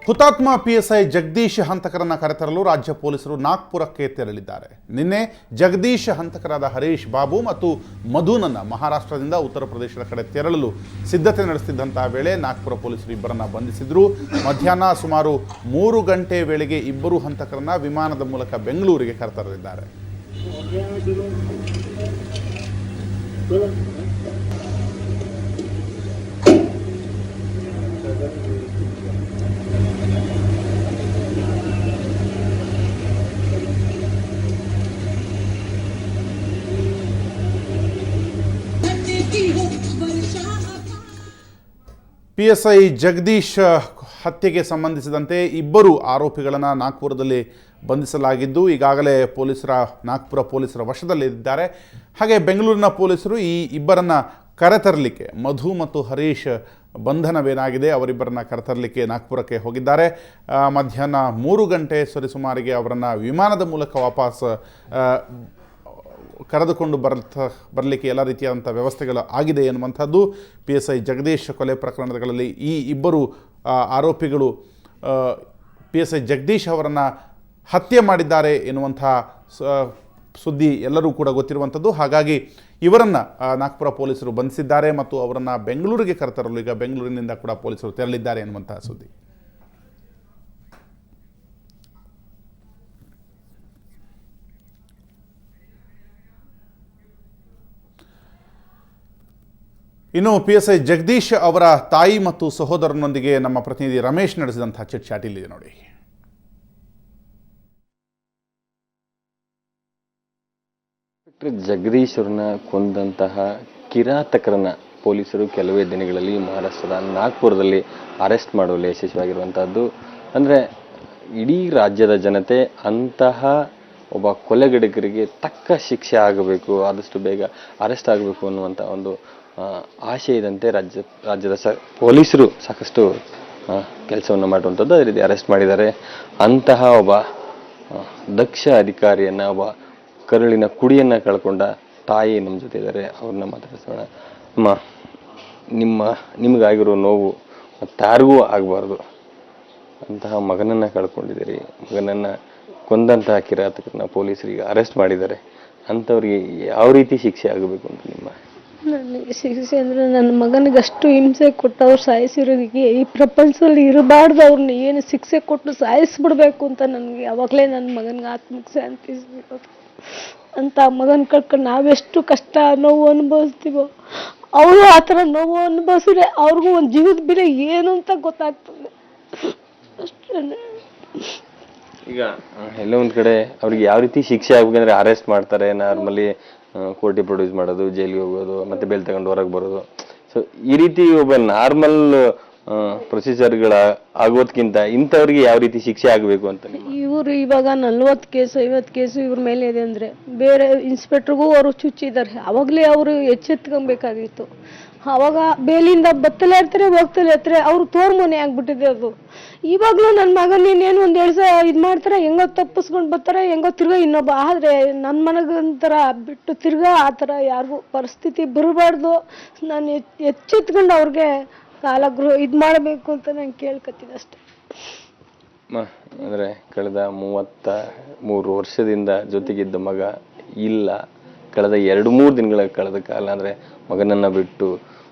ಹುತಾತ್ಮ ಪಿಎಸ್ಐ ಜಗದೀಶ್ ಹಂತಕರನ್ನು ಕರೆತರಲು ರಾಜ್ಯ ಪೊಲೀಸರು ನಾಗ್ಪುರಕ್ಕೆ ತೆರಳಿದ್ದಾರೆ. ನಿನ್ನೆ ಜಗದೀಶ್ ಹಂತಕರಾದ ಹರೀಶ್ ಬಾಬು ಮತ್ತು ಮಧುನನ್ನು ಮಹಾರಾಷ್ಟ್ರದಿಂದ ಉತ್ತರ ಪ್ರದೇಶದ ಕಡೆ ತೆರಳಲು ಸಿದ್ಧತೆ ನಡೆಸುತ್ತಿದ್ದಂತಹ ವೇಳೆ ನಾಗ್ಪುರ ಪೊಲೀಸರು ಇಬ್ಬರನ್ನು ಬಂಧಿಸಿದ್ರು. ಮಧ್ಯಾಹ್ನ ಸುಮಾರು 3 ಗಂಟೆ ವೇಳೆಗೆ ಇಬ್ಬರು ಹಂತಕರನ್ನು ವಿಮಾನದ ಮೂಲಕ ಬೆಂಗಳೂರಿಗೆ ಕರೆತರಲಿದ್ದಾರೆ. ಪಿಎಸ್ಐ ಜಗದೀಶ್ ಹತ್ಯೆಗೆ ಸಂಬಂಧಿಸಿದಂತೆ ಇಬ್ಬರು ಆರೋಪಿಗಳನ್ನು ನಾಗ್ಪುರದಲ್ಲಿ ಬಂಧಿಸಲಾಗಿದ್ದು ಈಗಾಗಲೇ ನಾಗ್ಪುರ ಪೊಲೀಸರ ವಶದಲ್ಲಿದ್ದಾರೆ. ಹಾಗೆ ಬೆಂಗಳೂರಿನ ಪೊಲೀಸರು ಈ ಇಬ್ಬರನ್ನು ಕರೆತರಲಿಕ್ಕೆ ಮಧು ಮತ್ತು ಹರೀಶ್ ಬಂಧನವೇನಾಗಿದೆ ಅವರಿಬ್ಬರನ್ನು ಕರೆತರಲಿಕ್ಕೆ ನಾಗ್ಪುರಕ್ಕೆ ಹೋಗಿದ್ದಾರೆ. ಮಧ್ಯಾಹ್ನ 3 ಗಂಟೆ ಸರಿಸುಮಾರಿಗೆ ಅವರನ್ನು ವಿಮಾನದ ಮೂಲಕ ವಾಪಸ್ ಕರೆದುಕೊಂಡು ಬರಲಿಕ್ಕೆ ಎಲ್ಲ ರೀತಿಯಾದಂಥ ವ್ಯವಸ್ಥೆಗಳು ಆಗಿದೆ ಎನ್ನುವಂಥದ್ದು. ಪಿಎಸ್ಐ ಜಗದೀಶ್ ಕೊಲೆ ಪ್ರಕರಣಗಳಲ್ಲಿ ಈ ಇಬ್ಬರು ಆರೋಪಿಗಳು ಪಿಎಸ್ಐ ಜಗದೀಶ್ ಅವರನ್ನು ಹತ್ಯೆ ಮಾಡಿದ್ದಾರೆ ಎನ್ನುವಂಥ ಸುದ್ದಿ ಎಲ್ಲರೂ ಕೂಡ ಗೊತ್ತಿರುವಂಥದ್ದು. ಹಾಗಾಗಿ ಇವರನ್ನು ನಾಗ್ಪುರ ಪೊಲೀಸರು ಬಂಧಿಸಿದ್ದಾರೆ ಮತ್ತು ಅವರನ್ನು ಬೆಂಗಳೂರಿಗೆ ಕರೆತರಲು ಈಗ ಬೆಂಗಳೂರಿನಿಂದ ಕೂಡ ಪೊಲೀಸರು ತೆರಳಿದ್ದಾರೆ ಎನ್ನುವಂಥ ಸುದ್ದಿ. ಇನ್ನು ಪಿಎಸ್ಐ ಜಗದೀಶ್ ಅವರ ತಾಯಿ ಮತ್ತು ಸಹೋದರನೊಂದಿಗೆ ನಮ್ಮ ಪ್ರತಿನಿಧಿ ರಮೇಶ್ ನಡೆಸಿದಂತಹ ಚಿಟ್ಚಾಟ್ ಇಲ್ಲಿದೆ ನೋಡಿ. ಜಗದೀಶ್ ಅವ್ರನ್ನ ಕೊಂದಂತಹ ಕಿರಾತಕರನ್ನ ಪೊಲೀಸರು ಕೆಲವೇ ದಿನಗಳಲ್ಲಿ ಮಹಾರಾಷ್ಟ್ರದ ನಾಗ್ಪುರದಲ್ಲಿ ಅರೆಸ್ಟ್ ಮಾಡುವಲ್ಲಿ ಯಶಸ್ವಿಯಾಗಿರುವಂತಹದ್ದು. ಅಂದ್ರೆ ಇಡೀ ರಾಜ್ಯದ ಜನತೆ ಅಂತಹ ಒಬ್ಬ ಕೊಲೆಗಡಿಗರಿಗೆ ತಕ್ಕ ಶಿಕ್ಷೆ ಆಗಬೇಕು, ಆದಷ್ಟು ಬೇಗ ಅರೆಸ್ಟ್ ಆಗಬೇಕು ಅನ್ನುವಂಥ ಒಂದು ಆಶಯದಂತೆ ರಾಜ್ಯದ ಪೊಲೀಸರು ಸಾಕಷ್ಟು ಕೆಲಸವನ್ನು ಮಾಡುವಂಥದ್ದು. ಅದೇ ರೀತಿ ಅರೆಸ್ಟ್ ಮಾಡಿದ್ದಾರೆ. ಅಂತಹ ಒಬ್ಬ ದಕ್ಷ ಅಧಿಕಾರಿಯನ್ನ, ಒಬ್ಬ ಕರುಳಿನ ಕುಡಿಯನ್ನ ಕಳ್ಕೊಂಡ ತಾಯಿ ನಮ್ಮ ಜೊತೆ ಇದ್ದಾರೆ. ಅವ್ರನ್ನ ಮಾತಾಡಿಸೋಣ. ನಿಮಗಾಗಿರೋ ನೋವು ಮತ್ತಾರಿಗೂ ಆಗಬಾರ್ದು. ಅಂತಹ ಮಗನನ್ನ ಕಳ್ಕೊಂಡಿದ್ದೀರಿ. ಮಗನನ್ನ ಕೊಂದಂತಹ ಕಿರಾತಕರನ್ನ ಪೊಲೀಸರಿಗೆ ಅರೆಸ್ಟ್ ಮಾಡಿದ್ದಾರೆ. ಅಂಥವ್ರಿಗೆ ಯಾವ ರೀತಿ ಶಿಕ್ಷೆ ಆಗಬೇಕು ಅಂತ ನಿಮ್ಮ? ನನಗೆ ಶಿಕ್ಷೆ ಅಂದರೆ ನನ್ನ ಮಗನಿಗೆ ಅಷ್ಟು ಹಿಂಸೆ ಕೊಟ್ಟು ಅವ್ರು ಸಾಯಿಸಿರೋದಕ್ಕೆ ಈ ಪ್ರಪಂಚದಲ್ಲಿ ಇರಬಾರ್ದು. ಅವ್ರನ್ನ ಏನು ಶಿಕ್ಷೆ ಕೊಟ್ಟು ಸಾಯಿಸ್ಬಿಡ್ಬೇಕು ಅಂತ ನನಗೆ ಅವಾಗಲೇ ನನ್ನ ಮಗನಿಗೆ ಆತ್ಮಕ್ಕೆ ಶಾಂತಿ ಸಿಗೋದು. ಅಂತ ಮಗನ ಕಳ್ಕೊಂಡು ನಾವೆಷ್ಟು ಕಷ್ಟ ನೋವು ಅನುಭವಿಸ್ತೀವೋ ಅವರು ಆ ಥರ ನೋವು ಅನುಭವಿಸಿದ್ರೆ ಅವ್ರಿಗೂ ಒಂದು ಜೀವದ ಬೆಲೆ ಏನು ಅಂತ ಗೊತ್ತಾಗ್ತದೆ ಅಷ್ಟೇ. ಈಗ ಎಲ್ಲ ಒಂದ್ ಕಡೆ ಅವ್ರಿಗೆ ಯಾವ ರೀತಿ ಶಿಕ್ಷೆ ಆಗ್ಬೇಕಂದ್ರೆ ಅರೆಸ್ಟ್ ಮಾಡ್ತಾರೆ, ನಾರ್ಮಲಿ ಕೋರ್ಟಿಗೆ ಪ್ರೊಡ್ಯೂಸ್ ಮಾಡೋದು, ಜೈಲಿಗೆ ಹೋಗೋದು, ಮತ್ತೆ ಬೇಲ್ ತಗೊಂಡು ಹೊರಗೆ ಬರೋದು. ಸೊ ಈ ರೀತಿ ಒಬ್ಬ ನಾರ್ಮಲ್ ಪ್ರೊಸೀಜರ್ಗಳ ಆಗೋದ್ಕಿಂತ ಇಂಥವ್ರಿಗೆ ಯಾವ ರೀತಿ ಶಿಕ್ಷೆ ಆಗಬೇಕು ಅಂತ? ಇವರು ಇವಾಗ 40 ಕೇಸು 50 ಕೇಸು ಇವ್ರ ಮೇಲೆ ಇದೆ ಅಂದ್ರೆ ಬೇರೆ ಇನ್ಸ್ಪೆಕ್ಟರ್ಗೂ ಅವರು ಚುಚ್ಚಿದ್ದಾರೆ. ಅವಾಗಲೇ ಅವರು ಎಚ್ಚೆತ್ಕೊಬೇಕಾಗಿತ್ತು. ಅವಾಗ ಬೇಲಿಂದ ಬತ್ತಲೇ ಇರ್ತಾರೆ, ಹೋಗ್ತಲೇ ಇರ್ತಾರೆ. ಅವ್ರು ತೋರ್ಮನೆ ಆಗ್ಬಿಟ್ಟಿದೆ ಅದು. ಇವಾಗಲೂ ನನ್ನ ಮಗನ ಇನ್ನೇನು ಒಂದು 2 ಸಲ ಇದು ಮಾಡ್ತಾರೆ, ಹೆಂಗೋ ತಪ್ಪಿಸ್ಕೊಂಡು ಬರ್ತಾರೆ, ಹೆಂಗೋ ತಿರ್ಗಾ ಇನ್ನೊಬ್ಬ. ಆದರೆ ನನ್ನ ಮನಗಂತರ ಬಿಟ್ಟು ತಿರ್ಗಾ ಆ ಥರ ಯಾರಿಗೂ ಪರಿಸ್ಥಿತಿ ಬರಬಾರ್ದು. ನಾನು ಎಚ್ಚೆತ್ಕೊಂಡು ಅವ್ರಿಗೆ ಕಾಲಗೃಹ ಇದು ಮಾಡಬೇಕು ಅಂತ ನಾನು ಕೇಳ್ಕೊತೀನಿ ಅಷ್ಟೆ. ಅಂದರೆ ಕಳೆದ 33 ವರ್ಷದಿಂದ ಜೊತೆಗಿದ್ದ ಮಗ ಇಲ್ಲ, ಕಳೆದ 2-3 ದಿನಗಳ ಕಳೆದ ಕಾಲ ಅಂದರೆ ಮಗನನ್ನ ಬಿಟ್ಟು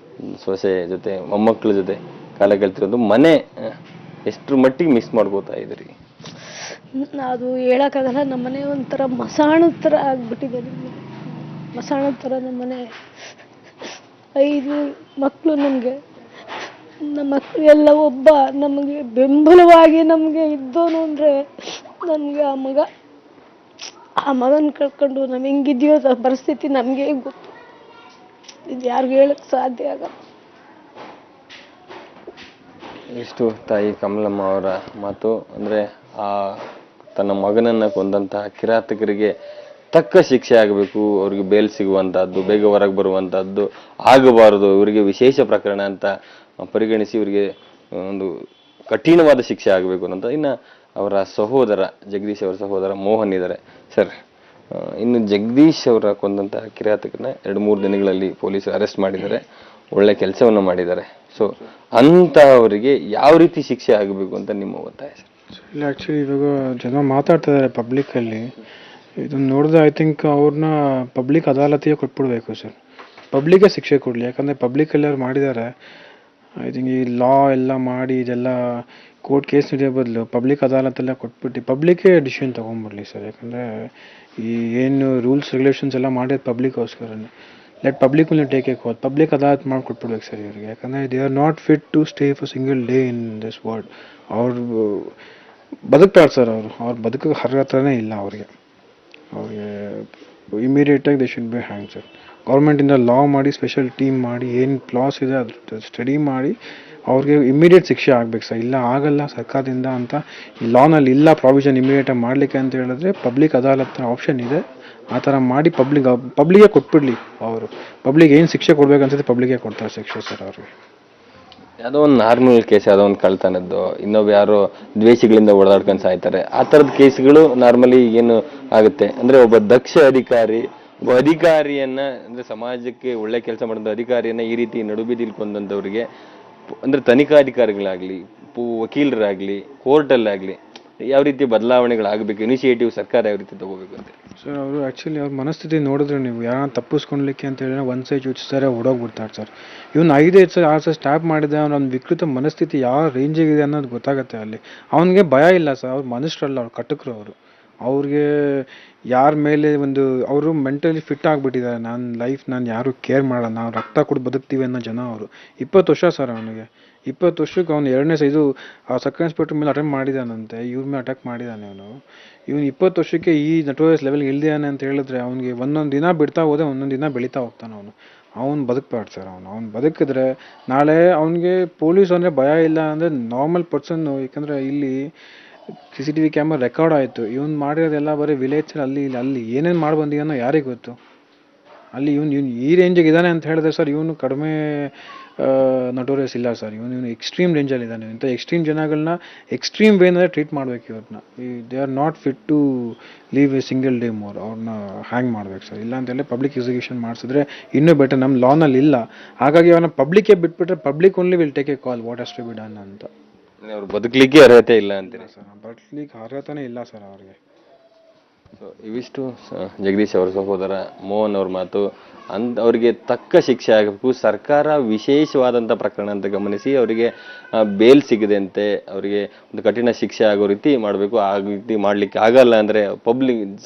ಸೊಸೆ ಜೊತೆ ಮೊಮ್ಮಕ್ಕಳ ಜೊತೆ ಕಾಲ ಕಳ್ತಿರೋದು, ಮನೆ ಎಷ್ಟರ ಮಟ್ಟಿಗೆ ಮಿಸ್ ಮಾಡ್ಕೋತಾ ಇದ್ರಿ? ಅದು ಹೇಳಕ್ಕಾಗಲ್ಲ. ನಮ್ಮನೆ ಒಂಥರ ಮಸಾಣದ ಥರ ಆಗ್ಬಿಟ್ಟಿದೆ. ಮಸಾಣದ ಥರ ನಮ್ಮನೆ. 5 ಮಕ್ಕಳು ನಮಗೆ. ನಮ್ಮ ಮಕ್ಕಳೆಲ್ಲ ಒಬ್ಬ ನಮಗೆ ಬೆಂಬಲವಾಗಿ ನಮಗೆ ಇದ್ದೋನು ಅಂದರೆ ನನಗೆ ಆ ಮಗನ ಕಳ್ಕೊಂಡು ನಾವು ಹೆಂಗಿದೆಯೋ ಪರಿಸ್ಥಿತಿ ನಮಗೆ ಗೊತ್ತು. ಇದು ಯಾರಿಗೂ ಹೇಳಕ್ಕೆ ಸಾಧ್ಯ ಆಗಲ್ಲ. ಇಷ್ಟು ತಾಯಿ ಕಮಲಮ್ಮ ಅವರ ಮಾತು. ಅಂದರೆ ತನ್ನ ಮಗನನ್ನ ಕೊಂದಂತಹ ಕಿರಾತಕರಿಗೆ ತಕ್ಕ ಶಿಕ್ಷೆ ಆಗಬೇಕು, ಅವ್ರಿಗೆ ಬೇಲ್ ಸಿಗುವಂತಹದ್ದು, ಬೇಗ ಹೊರಗೆ ಬರುವಂತಹದ್ದು ಆಗಬಾರದು, ಇವರಿಗೆ ವಿಶೇಷ ಪ್ರಕರಣ ಅಂತ ಪರಿಗಣಿಸಿ ಇವರಿಗೆ ಒಂದು ಕಠಿಣವಾದ ಶಿಕ್ಷೆ ಆಗಬೇಕು ಅಂತ. ಇನ್ನು ಅವರ ಸಹೋದರ ಜಗದೀಶ್ ಅವರ ಸಹೋದರ ಮೋಹನ್ ಇದ್ದಾರೆ. ಸರ್, ಇನ್ನು ಜಗದೀಶ್ ಅವರ ಕೊಂದಂತಹ ಕಿರಾತಕರನ್ನ 2-3 ದಿನಗಳಲ್ಲಿ ಪೊಲೀಸರು ಅರೆಸ್ಟ್ ಮಾಡಿದ್ದಾರೆ. ಒಳ್ಳೆ ಕೆಲಸವನ್ನು ಮಾಡಿದ್ದಾರೆ. ಸೊ ಅಂತಹವರಿಗೆ ಯಾವ ರೀತಿ ಶಿಕ್ಷೆ ಆಗಬೇಕು ಅಂತ ನಿಮ್ಮ ಒತ್ತಾಯ ಸರ್? ಇಲ್ಲ ಆ್ಯಕ್ಚುಲಿ ಇವಾಗ ಜನ ಮಾತಾಡ್ತಾ ಇದ್ದಾರೆ ಪಬ್ಲಿಕ್ಕಲ್ಲಿ, ಇದನ್ನ ನೋಡಿದ್ರೆ ಐ ಥಿಂಕ್ ಅವ್ರನ್ನ ಪಬ್ಲಿಕ್ ಅದಾಲತಿಗೆ ಕೊಟ್ಬಿಡ್ಬೇಕು ಸರ್. ಪಬ್ಲಿಕ್ಗೆ ಶಿಕ್ಷೆ ಕೊಡಲಿ, ಯಾಕಂದರೆ ಪಬ್ಲಿಕ್ಕಲ್ಲಿ ಅವ್ರು ಮಾಡಿದ್ದಾರೆ. ಐ ಥಿಂಕ್ ಈ ಲಾ ಎಲ್ಲ ಮಾಡಿ ಇದೆಲ್ಲ ಕೋರ್ಟ್ ಕೇಸ್ ನಡೆಯೋ ಬದಲು ಪಬ್ಲಿಕ್ ಅದಾಲತೆಲ್ಲ ಕೊಟ್ಬಿಟ್ಟು ಪಬ್ಲಿಕ್ಕೇ ಡಿಸಿಷನ್ ತೊಗೊಂಡ್ಬಿಡ್ಲಿ ಸರ್. ಯಾಕಂದರೆ ಈ ಏನು ರೂಲ್ಸ್ ರೆಗ್ಯುಲೇಷನ್ಸ್ ಎಲ್ಲ ಮಾಡಿರೋದು ಪಬ್ಲಿಕ್ಕೋಸ್ಕರನೇ. Let public will take a call, public adalat ಮಾಡಿ ಕೊಟ್ಬಿಡ್ಬೇಕು ಸರ್ ಇವರಿಗೆ. ಯಾಕಂದರೆ they are not fit to stay for single day in this world. ಅವ್ರು ಬದುಕ್ತಾರೆ ಸರ್, ಅವ್ರ ಬದುಕಿಗೆ ಅರ್ಹತೆನೇ ಇಲ್ಲ ಅವ್ರಿಗೆ ಇಮಿಡಿಯೇಟಾಗಿ they should be hang sir. ಗೌರ್ಮೆಂಟಿಂದ ಲಾ ಮಾಡಿ ಸ್ಪೆಷಲ್ ಟೀಮ್ ಮಾಡಿ ಏನು ಕ್ಲಾಸ್ ಇದೆ ಅದ್ರ ಸ್ಟಡಿ ಮಾಡಿ ಅವ್ರಿಗೆ ಇಮಿಡಿಯೇಟ್ ಶಿಕ್ಷೆ ಆಗ್ಬೇಕು ಸರ್. ಇಲ್ಲ ಆಗಲ್ಲ ಸರ್ಕಾರದಿಂದ ಅಂತ ಈ ಲಾನಲ್ಲಿ ಇಲ್ಲ ಪ್ರಾವಿಷನ್ ಇಮಿಡಿಯೇಟಾಗಿ ಮಾಡಲಿಕ್ಕೆ ಅಂತ ಹೇಳಿದ್ರೆ ಪಬ್ಲಿಕ್ ಅದಾಲತ್ ಆಪ್ಷನ್ ಇದೆ, ಆ ಥರ ಮಾಡಿ ಪಬ್ಲಿಗೆ ಕೊಟ್ಬಿಡ್ಲಿ. ಅವರು ಪಬ್ಲಿಕ್ ಏನು ಶಿಕ್ಷೆ ಕೊಡ್ಬೇಕು ಅನ್ಸುತ್ತೆ ಪಬ್ಲಿಗೆ ಕೊಡ್ತಾರೆ ಶಿಕ್ಷೆ ಸರ್ ಅವ್ರಿಗೆ. ಯಾವುದೋ ಒಂದು ನಾರ್ಮಲ್ ಕೇಸ್, ಯಾವುದೋ ಒಂದು ಕಳ್ತನದ್ದು, ಇನ್ನೊಬ್ಬ ಯಾರೋ ದ್ವೇಷಗಳಿಂದ ಓಡಾಡ್ಕೊಂಡು ಸಾಯ್ತಾರೆ, ಆ ಥರದ ಕೇಸ್ಗಳು ನಾರ್ಮಲಿ ಏನು ಆಗುತ್ತೆ ಅಂದರೆ ಒಬ್ಬ ದಕ್ಷ ಅಧಿಕಾರಿಯನ್ನ ಅಂದ್ರೆ ಸಮಾಜಕ್ಕೆ ಒಳ್ಳೆ ಕೆಲಸ ಮಾಡಿದ ಅಧಿಕಾರಿಯನ್ನ ಈ ರೀತಿ ನಡುಬೀದಿಲ್ ಕೊಂದಂಥವ್ರಿಗೆ ಅಂದ್ರೆ ತನಿಖಾಧಿಕಾರಿಗಳಾಗ್ಲಿ, ವಕೀಲರಾಗ್ಲಿ, ಕೋರ್ಟಲ್ಲಾಗ್ಲಿ ಯಾವ ರೀತಿ ಬದಲಾವಣೆಗಳಾಗಬೇಕು, ಇನಿಷಿಯೇಟಿವ್ ಸರ್ಕಾರ ಯಾವ ರೀತಿ ತಗೋಬೇಕು ಅಂತ ಸರ್? ಅವರು ಆ್ಯಕ್ಚುಲಿ ಅವ್ರ ಮನಸ್ಥಿತಿ ನೋಡಿದ್ರೆ ನೀವು ಯಾರನ್ನ ತಪ್ಪಿಸ್ಕೊಳ್ಲಿಕ್ಕೆ ಅಂತ ಹೇಳಿ ಒಂದು ಸೈ ಚುಚ್ಚಿಸ್ತಾರೆ, ಓಡೋಗ್ಬಿಡ್ತಾರೆ ಸರ್. ಇವನು 5 ಸರ್ 6 ಸರ್ ಸ್ಟ್ಯಾಪ್ ಮಾಡಿದೆ, ಅವನ ವಿಕೃತ ಮನಸ್ಥಿತಿ ಯಾವ ರೇಂಜಿಗಿದೆ ಅನ್ನೋದು ಗೊತ್ತಾಗುತ್ತೆ ಅಲ್ಲಿ. ಅವನಿಗೆ ಭಯ ಇಲ್ಲ ಸರ್, ಅವ್ರು ಮನುಷ್ಯರಲ್ಲ, ಅವ್ರು ಕಟಕರು ಅವರು. ಅವ್ರಿಗೆ ಯಾರ ಮೇಲೆ ಅವರು ಮೆಂಟಲಿ ಫಿಟ್ ಆಗಿಬಿಟ್ಟಿದ್ದಾರೆ. ನಾನು ಯಾರು ಕೇರ್ ಮಾಡಲ್ಲ, ನಾವು ರಕ್ತ ಕೊಟ್ಟು ಬದುಕ್ತೀವಿ ಅನ್ನೋ ಜನ ಅವರು. 20 ವರ್ಷ ಸರ್ ಅವನಿಗೆ. 20 ವರ್ಷಕ್ಕೆ ಅವ್ನು 2ನೇ ಇದು ಆ ಸಬ್ ಇನ್ಸ್ಪೆಕ್ಟರ್ ಮೇಲೆ ಅಟೆಂಪ್ಟ್ ಮಾಡಿದಾನಂತೆ, ಇವ್ರ ಮೇಲೆ ಅಟ್ಯಾಕ್ ಮಾಡಿದ್ದಾನೆ ಅವನು. ಇವನು 20 ವರ್ಷಕ್ಕೆ ಈ ನಟೋರಿಯಸ್ ಲೆವೆಲ್ಗೆ ಇಳಿದಿದ್ದಾನೆ ಅಂತ ಹೇಳಿದ್ರೆ ಅವ್ನಿಗೆ ಒಂದೊಂದು ದಿನ ಬಿಡ್ತಾ ಹೋದೆ ಒಂದೊಂದು ದಿನ ಬೆಳೀತಾ ಹೋಗ್ತಾನೆ ಅವ್ನು ಬದುಕ್ಬಾರ್ದು ಸರ್. ಅವ್ನು ಬದುಕಿದ್ರೆ ನಾಳೆ ಅವನಿಗೆ ಪೊಲೀಸ್ ಅಂದರೆ ಭಯ ಇಲ್ಲ ಅಂದರೆ ನಾರ್ಮಲ್ ಪರ್ಸನ್ನು. ಯಾಕಂದರೆ ಇಲ್ಲಿ CCTV ಕ್ಯಾಮ್ರಾ ರೆಕಾರ್ಡ್ ಆಯಿತು. ಇವನು ಮಾಡಿರೋದೆಲ್ಲ ಬರೀ ವಿಲೇಜ್ ಅಲ್ಲಿ ಏನೇನು ಮಾಡಿ ಬಂದಿದ್ದಾನೋ ಯಾರಿಗೆ ಗೊತ್ತು. ಅಲ್ಲಿ ಇವನು ಈ ರೇಂಜಿಗೆ ಇದ್ದಾನೆ ಅಂತ ಹೇಳಿದ್ರೆ ಸರ್, ಇವನು ಕಡಿಮೆ ನಟೋರಿಯಸ್ ಇಲ್ಲ ಸರ್. ಇವನು ಎಕ್ಸ್ಟ್ರೀಮ್ ರೇಂಜಲ್ಲಿ ಇದ್ದಾನೆ. ಇಂಥ ಎಕ್ಸ್ಟ್ರೀಮ್ ಜನಗಳನ್ನ ಎಕ್ಸ್ಟ್ರೀಮ್ ವೇನಲ್ಲಿ ಟ್ರೀಟ್ ಮಾಡಬೇಕು ಇವ್ರನ್ನ. They are not fit to leave a single day more. ಅವ್ರನ್ನ ಹ್ಯಾಂಗ್ ಮಾಡ್ಬೇಕು ಸರ್. ಇಲ್ಲ ಅಂತೇಳಿ ಪಬ್ಲಿಕ್ ಎಕ್ಸಿಕ್ಯೂಷನ್ ಮಾಡಿಸಿದ್ರೆ ಇನ್ನೂ ಬೆಟರ್. ನಮ್ಮ ಲಾನಲ್ಲಿ ಇಲ್ಲ, ಹಾಗಾಗಿ ಅವನ ಪಬ್ಲಿಕ್ಗೆ ಬಿಟ್ಬಿಟ್ರೆ public only will take a call what has to be done ಅಂತ. ಅವ್ರು ಬದುಕಲಿಕ್ಕೆ ಅರ್ಹತೆ ಇಲ್ಲ ಅಂತೀರಿ ಸರ್? ಬದುಕಲಿಕ್ಕೆ ಅರ್ಹತೆನೇ ಇಲ್ಲ ಸರ್ ಅವ್ರಿಗೆ. ಸೊ ಇವಿಷ್ಟು ಜಗದೀಶ್ ಅವರ ಸಹೋದರ ಮೋಹನ್ ಅವ್ರ ಮಾತು. ಅವರಿಗೆ ತಕ್ಕ ಶಿಕ್ಷೆ ಆಗಬೇಕು. ಸರ್ಕಾರ ವಿಶೇಷವಾದಂಥ ಪ್ರಕರಣ ಅಂತ ಗಮನಿಸಿ ಅವರಿಗೆ ಬೇಲ್ ಸಿಗದಂತೆ ಅವರಿಗೆ ಒಂದು ಕಠಿಣ ಶಿಕ್ಷೆ ಆಗೋ ರೀತಿ ಮಾಡಬೇಕು. ಆ ರೀತಿ ಮಾಡಲಿಕ್ಕೆ ಆಗಲ್ಲ ಅಂದರೆ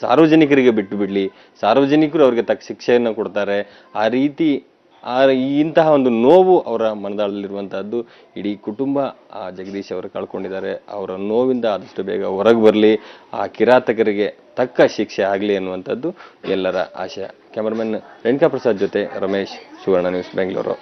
ಸಾರ್ವಜನಿಕರಿಗೆ ಬಿಟ್ಟು ಬಿಡಲಿ, ಸಾರ್ವಜನಿಕರು ಅವ್ರಿಗೆ ತಕ್ಕ ಶಿಕ್ಷೆಯನ್ನು ಕೊಡ್ತಾರೆ. ಆ ರೀತಿ ಇಂತಹ ಒಂದು ನೋವು ಅವರ ಮನದಾಳದಲ್ಲಿರುವಂತಹದ್ದು. ಇಡೀ ಕುಟುಂಬ ಜಗದೀಶ್ ಅವರು ಕಳ್ಕೊಂಡಿದ್ದಾರೆ. ಅವರ ನೋವಿಂದ ಆದಷ್ಟು ಬೇಗ ಹೊರಗೆ ಬರಲಿ, ಆ ಕಿರಾತಕರಿಗೆ ತಕ್ಕ ಶಿಕ್ಷೆ ಆಗಲಿ ಅನ್ನುವಂಥದ್ದು ಎಲ್ಲರ ಆಶಯ. ಕ್ಯಾಮರಾಮನ್ ರೇಣುಕಾ ಪ್ರಸಾದ್ ಜೊತೆ ರಮೇಶ್, ಸುವರ್ಣ ನ್ಯೂಸ್, ಬೆಂಗಳೂರು.